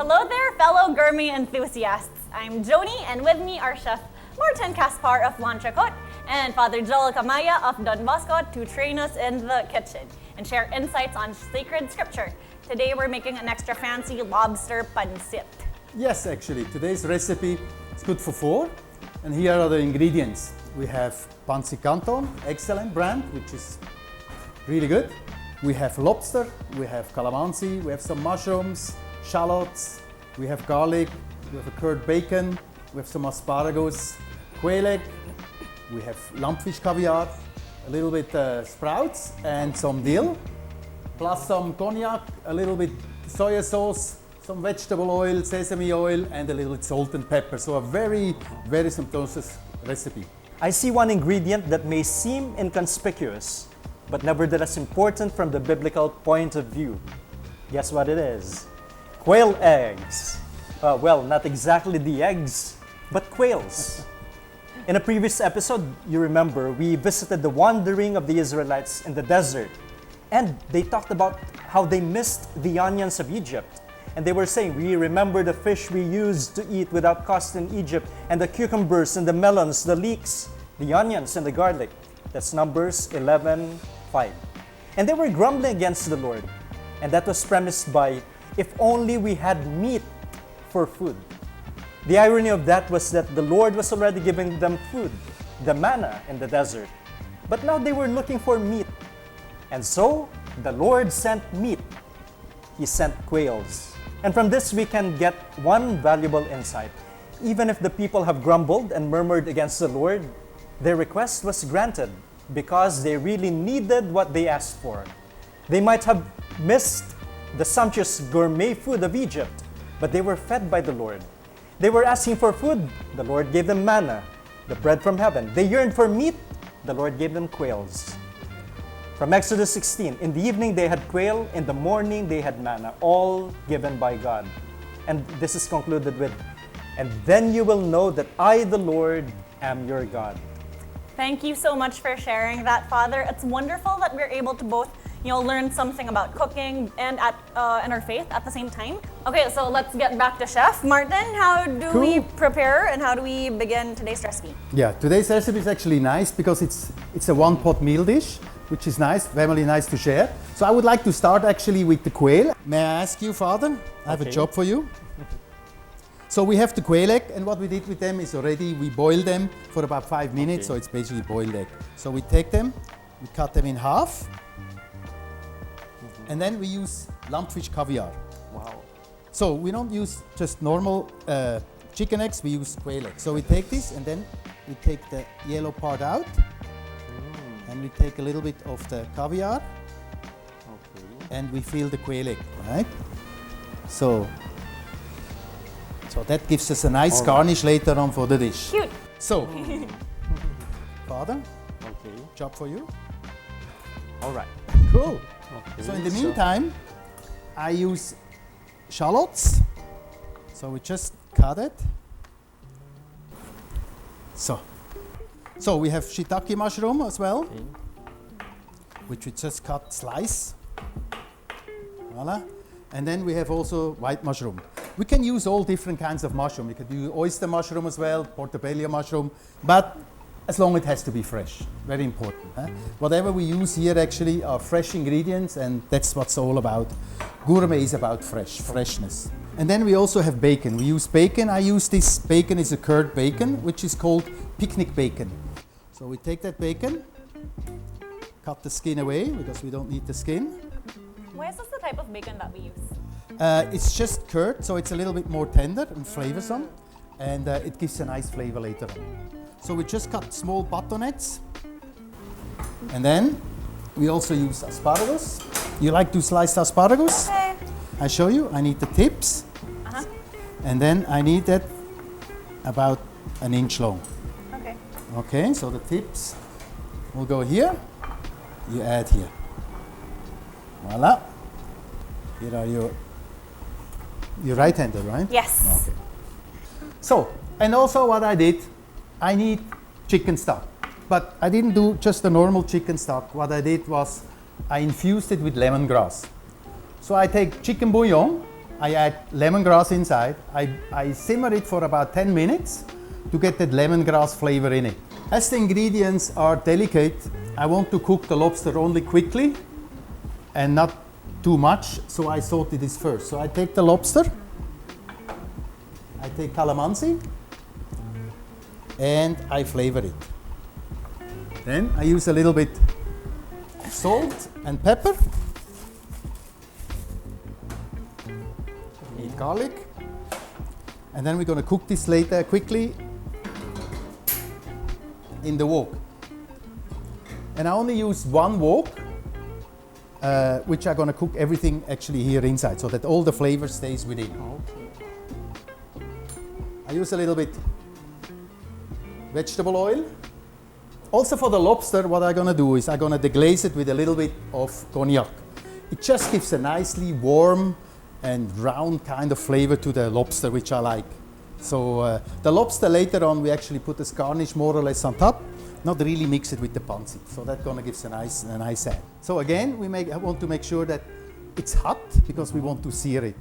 Hello there, fellow gourmet enthusiasts. I'm Joni, and with me are Chef Martin Caspar of Lanchacot and Father Joel Camaya of Don Bosco to train us in the kitchen and share insights on sacred scripture. Today we're making an extra fancy lobster pancit. Yes, actually, today's recipe is good for 4. And here are the ingredients. We have Pancit Canton, excellent brand, which is really good. We have lobster, we have calamansi, we have some mushrooms, shallots, we have garlic, we have a curd bacon, we have some asparagus, quail egg, we have lumpfish caviar, a little bit sprouts and some dill, plus some cognac, a little bit soy sauce, some vegetable oil, sesame oil, and a little bit salt and pepper. So a very, very symptosis recipe. I see one ingredient that may seem inconspicuous, but nevertheless important from the biblical point of view. Guess what it is? Quail eggs. Well, not exactly the eggs, but quails. In a previous episode, you remember, we visited the wandering of the Israelites in the desert, and they talked about how they missed the onions of Egypt. And they were saying, we remember the fish we used to eat without cost in Egypt, and the cucumbers and the melons, the leeks, the onions and the garlic. That's Numbers 11:5. And they were grumbling against the Lord. And that was premised by, if only we had meat for food. The irony of that was that the Lord was already giving them food, the manna in the desert. But now they were looking for meat. And so, the Lord sent meat. He sent quails. And from this we can get one valuable insight. Even if the people have grumbled and murmured against the Lord, their request was granted because they really needed what they asked for. They might have missed the sumptuous gourmet food of Egypt, but they were fed by the Lord. They were asking for food, the Lord gave them manna, the bread from heaven. They yearned for meat, the Lord gave them quails. From Exodus 16, in the evening they had quail, in the morning they had manna, all given by God. And this is concluded with, and then you will know that I, the Lord, am your God. Thank you so much for sharing that, Father. It's wonderful that we're able to both, learn something about cooking and our faith at the same time. Okay, so let's get back to Chef Martin. How do we prepare and how do we begin today's recipe? Yeah, today's recipe is actually nice because it's a one-pot meal dish, which is nice, family nice to share. So I would like to start actually with the quail. May I ask you, Father? I have a job for you. So we have the quail egg, and what we did with them is already we boiled them for about 5 minutes, so it's basically boiled egg. So we take them, we cut them in half, and then we use lumpfish caviar. Wow. So we don't use just normal chicken eggs, we use quail eggs. So we take this, and then we take the yellow part out, and we take a little bit of the caviar, and we fill the quail egg, right? So that gives us a nice garnish later on for the dish. Cute. So, Father, Okay. job for you. All right. Cool. Okay. So in the meantime, I use shallots. So we just cut it. So we have Shitake mushroom as well, which we just cut slice. Voila. And then we have also white mushroom. We can use all different kinds of mushroom. We could use oyster mushroom as well, portobello mushroom, but as long as it has to be fresh, very important. Whatever we use here actually are fresh ingredients, and that's what's all about. Gourmet is about freshness. And then we also have bacon. We use bacon. I use this bacon is a curd bacon, which is called picnic bacon. So we take that bacon, cut the skin away because we don't need the skin. Why is this the type of bacon that we use? It's just curd, so it's a little bit more tender and flavorsome, and it gives a nice flavor later on. So we just cut small buttonets, and then we also use asparagus. You like to slice asparagus? Okay. I show you. I need the tips, and then I need that about an inch long. Okay. Okay, so the tips will go here. You add here. Voila. Here are you're right-handed, right? Yes. Okay. So, and also what I did, I need chicken stock. But I didn't do just the normal chicken stock. What I did was I infused it with lemongrass. So I take chicken bouillon, I add lemongrass inside. I simmer it for about 10 minutes to get that lemongrass flavor in it. As the ingredients are delicate, I want to cook the lobster only quickly and not too much, so I saute this first. So I take the lobster, I take calamansi, and I flavor it. Then I use a little bit of salt and pepper, garlic, and then we're going to cook this later quickly in the wok. And I only use one wok, which I'm going to cook everything actually here inside, so that all the flavor stays within. Okay. I use a little bit vegetable oil. Also for the lobster, what I'm going to do is I'm going to deglaze it with a little bit of cognac. It just gives a nicely warm and round kind of flavor to the lobster, which I like. So the lobster later on, we actually put this garnish more or less on top, not really mix it with the pancit. So that's gonna give a nice add. So again, I want to make sure that it's hot because we want to sear it.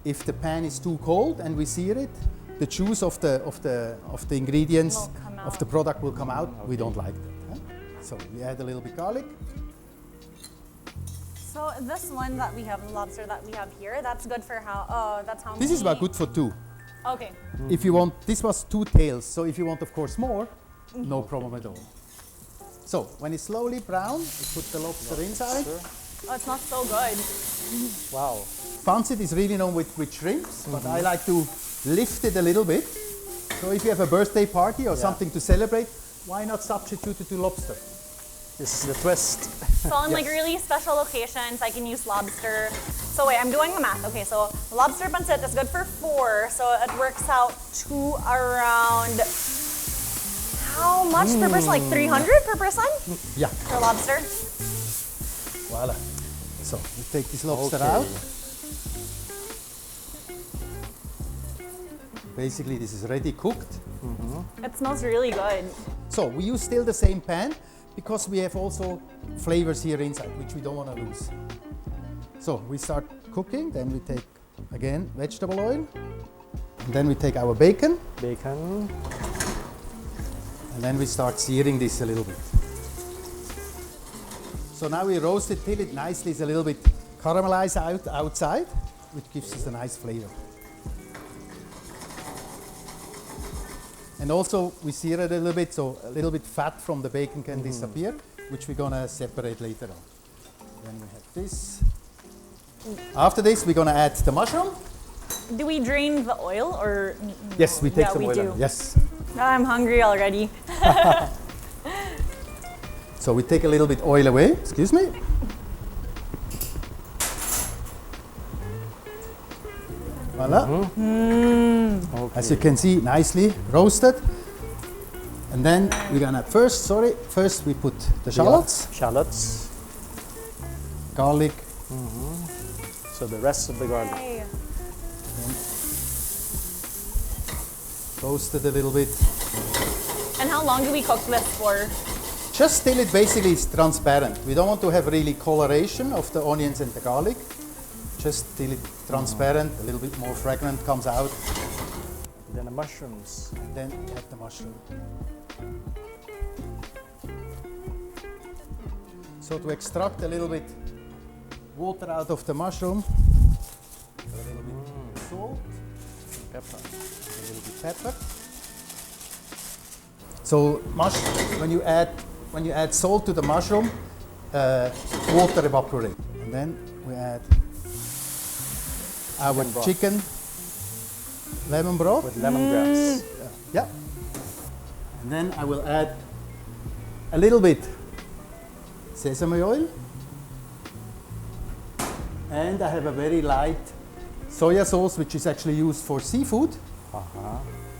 If the pan is too cold and we sear it, the juice of the ingredients of the product will come out. Okay. We don't like that. Huh? So we add a little bit garlic. So this one that we have, the lobster that we have here, that's good for how, that's how many? This is about good for 2. Okay. If you want, this was 2 tails, so if you want, of course, more, no problem at all. So when it's slowly brown, we put the lobster inside. Oh, it smells so good. Wow. Pancit is really known with shrimps, but I like to lift it a little bit. So if you have a birthday party or something to celebrate, why not substitute it to lobster? This is the twist. So on like really special occasions, I can use lobster. So wait, I'm doing the math. Okay, so lobster pancit is good for 4, so it works out to around how much per person? Like 300 per person? Yeah. For lobster? Voila. So we take this lobster out. Basically, this is ready cooked. It smells really good. So we use still the same pan, because we have also flavors here inside, which we don't want to lose. So we start cooking, then we take, again, vegetable oil, and then we take our bacon. Bacon. And then we start searing this a little bit. So now we roast it till it nicely is a little bit caramelized outside, which gives us a nice flavor. And also we sear it a little bit, so a little bit fat from the bacon can disappear, which we're gonna separate later on. Then we have this. After this, we're gonna add the mushroom. Do we drain the oil or? Yes, we take Yeah, some we oil do. out. Yes. I'm hungry already. So we take a little bit oil away, excuse me. Voila. Okay. As you can see, nicely roasted. And then we're gonna first we put the shallots, Shallots. garlic, So the rest of the garlic. Hey. roast it a little bit. And how long do we cook this for? Just till it basically is transparent. We don't want to have really coloration of the onions and the garlic. Just till it's transparent, a little bit more fragrant comes out. Then the mushrooms. And then add the mushroom. So to extract a little bit water out of the mushroom, a little bit salt, Pepper. a little bit pepper. So when you add salt to the mushroom, water evaporates. And then we add our Lemon broth. chicken lemon broth. With lemongrass. Yeah. And then I will add a little bit sesame oil. And I have a very light soy sauce, which is actually used for seafood,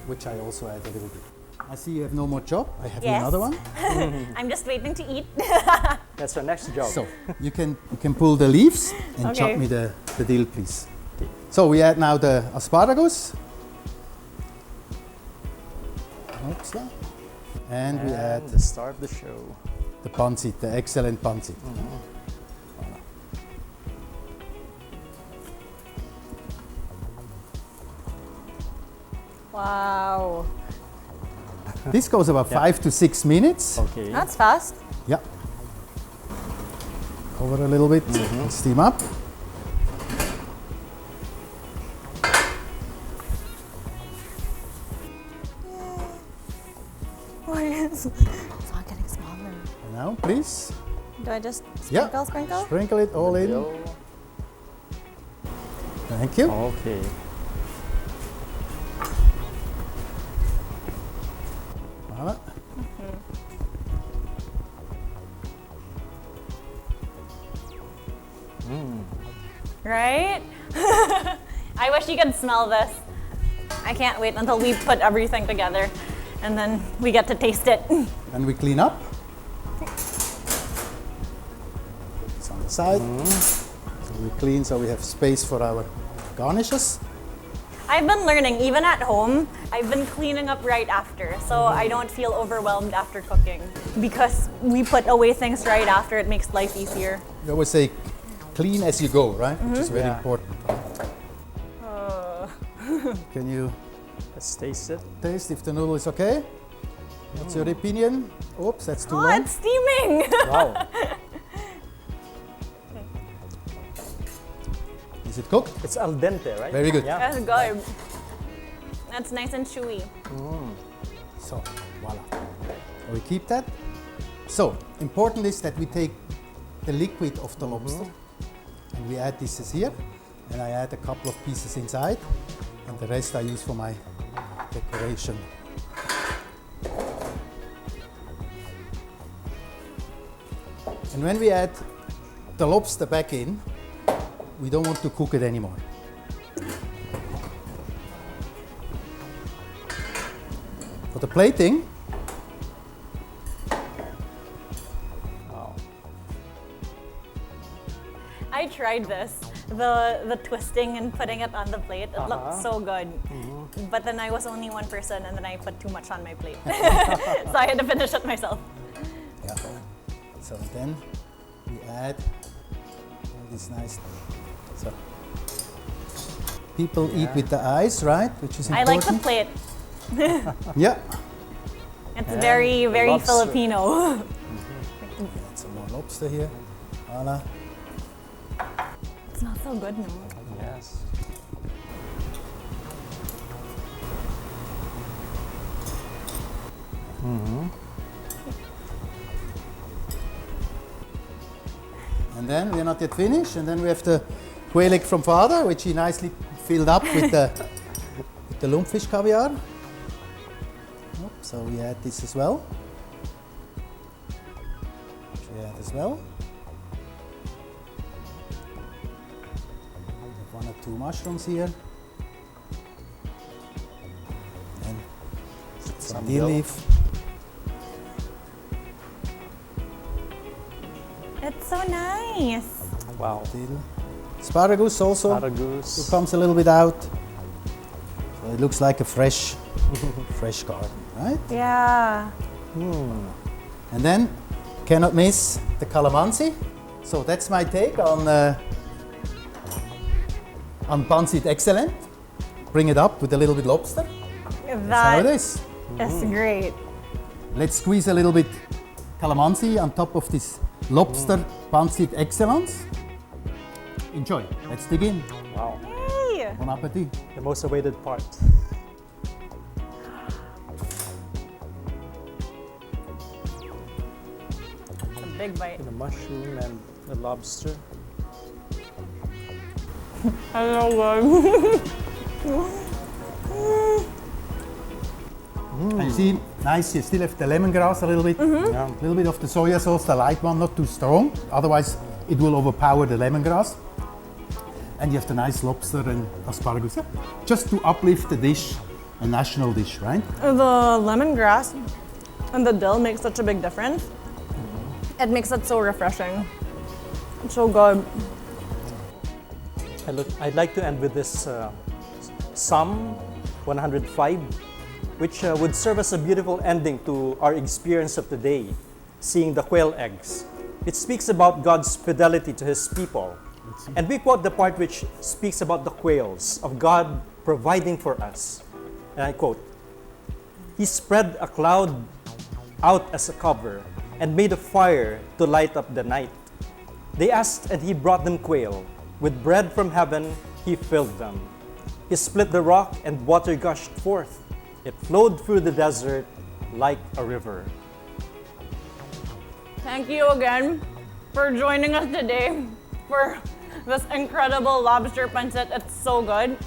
which I also add a little bit. I see you have no more job. I have Yes. another one. I'm just waiting to eat. That's our next job. So you can pull the leaves and Okay. chop me the dill, please. So we add now the asparagus. Oops. And we add the star of the show. the pancit, the excellent pancit. Wow. This goes about 5 to 6 minutes. Okay. That's fast. Yeah. Cover a little bit, steam up. It's not getting smaller. Now, please. Do I just Yeah. sprinkle? Sprinkle it all in. Dill. Thank you. Okay. Voilà. Right? I wish you could smell this. I can't wait until we put everything together and then we get to taste it. And we clean up. It's on the side. So we clean so we have space for our garnishes. I've been learning, even at home, I've been cleaning up right after, so I don't feel overwhelmed after cooking. Because we put away things right after, it makes life easier. We always say clean as you go, right? Which is very Yeah. important. Can you Let's taste it. taste if the noodle is okay? What's your opinion? Oops, that's too Oh, long. it's steaming! Wow. Is it cooked? It's al dente, right? Very good. Yeah. That's good. That's nice and chewy. So, voila. We keep that. So, important is that we take the liquid of the lobster and we add this here. And I add a couple of pieces inside. And the rest I use for my decoration. And when we add the lobster back in, we don't want to cook it anymore. For the plating, I tried this, the twisting and putting it on the plate. It looked so good. But then I was only one person and then I put too much on my plate. So I had to finish it myself. yeah. So then we add all this nice. So people eat with the eyes, right? Which is I important. like the plate. Yeah. It's very, very lobster. Filipino. Add some more lobster here. Voila. It smells so good now. Yes. And then we're not yet finished. And then we have the quail egg from father, which he nicely filled up with the Lumpfish Caviar. Yep, so we add this as well. Which we add as well. We have 1 or 2 mushrooms here. And some dill dill. leaf. It's so nice. Wow. Dill. Asparagus also. Asparagus. It comes a little bit out. So it looks like a fresh garden, right? Yeah. And then cannot miss the Calamansi. So that's my take on Pancit Excellent. Bring it up with a little bit lobster. That's how it That is. is great. Let's squeeze a little bit Calamansi on top of this lobster Pancit Excellence. Enjoy. Let's dig in. Wow. Yay! Bon appetit. The most awaited part. It's a big bite. The mushroom and the lobster. I know And you see, nice, you still have the lemongrass a little bit. Yeah. A little bit of the soy sauce, the light one, not too strong. Otherwise, it will overpower the lemongrass. And you have the nice lobster and asparagus. Yeah. Just to uplift the dish, a national dish, right? The lemongrass and the dill makes such a big difference. It makes it so refreshing. It's so good. I'd like to end with this Psalm 105, which would serve as a beautiful ending to our experience of today, seeing the quail eggs. It speaks about God's fidelity to His people. And we quote the part which speaks about the quails, of God providing for us. and I quote, "He spread a cloud out as a cover and made a fire to light up the night. They asked and he brought them quail. With bread from heaven he filled them. He split the rock and water gushed forth. It flowed through the desert like a river." Thank you again for joining us today for this incredible lobster pancit. It's so good.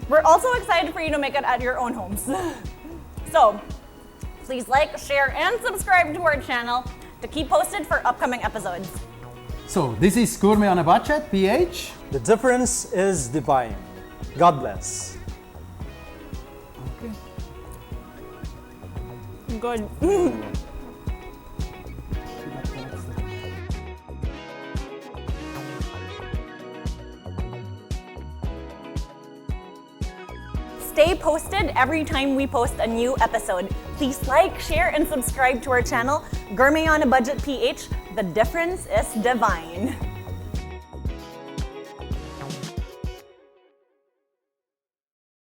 We're also excited for you to make it at your own homes. So, please like, share, and subscribe to our channel to keep posted for upcoming episodes. So this is Gourmet on a Budget, PH. The difference is divine. God bless. Good. Stay posted every time we post a new episode. Please like, share, and subscribe to our channel, Gourmet on a Budget PH. The difference is divine.